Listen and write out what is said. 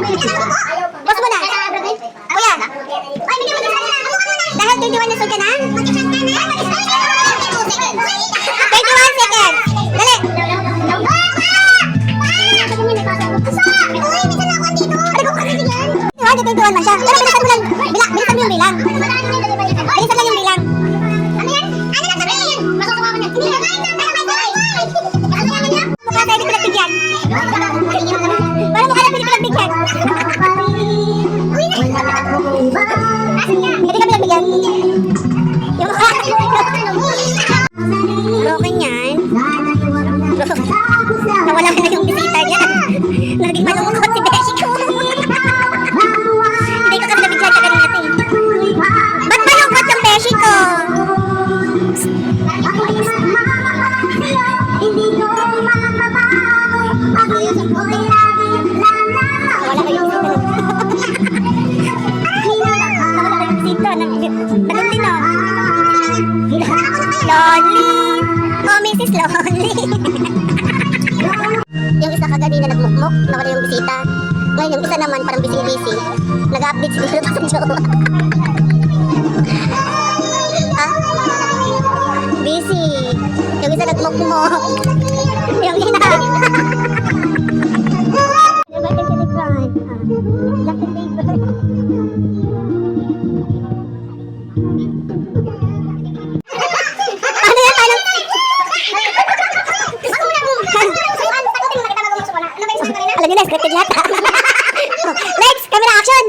Post mo na. Kuya. Dahil 21 years old ka na? 21 seconds. Dali. Ano 21 man siya? Pero bilisan mo lang. Bilisan mo yung bilang. Bilisan lang yung bilang. Ano yan? Ano na sabihin? Masusuka ko na. Hindi na kain. Mukha tayo di pinagbigyan. Parang mukha tayo di pinagbigyan. Hindi ka pinagbigyan. Yung mukha. Broken yan. Nawala na yung bisita niya. Naging malungkot si Beshi ko. Hindi ko kasi nabigyan ka kanina ito eh. Ba't malungkot yung Beshi ko? Wala kayong bisita. Wala kayong bisita. Tanong din o. Lonely. Oh, Mrs. Lonely. Yung isa kaganina nagmukmuk, nawala yung bisita. Ngayon yung isa naman parang busy-busy. Nag-update siguro sa jowa. Busy. Yung isa nagmukmuk. Yung ina. Diba kasi nag-run? Last and paper. Alam niyo na, scripted lahat. Lights, camera, action!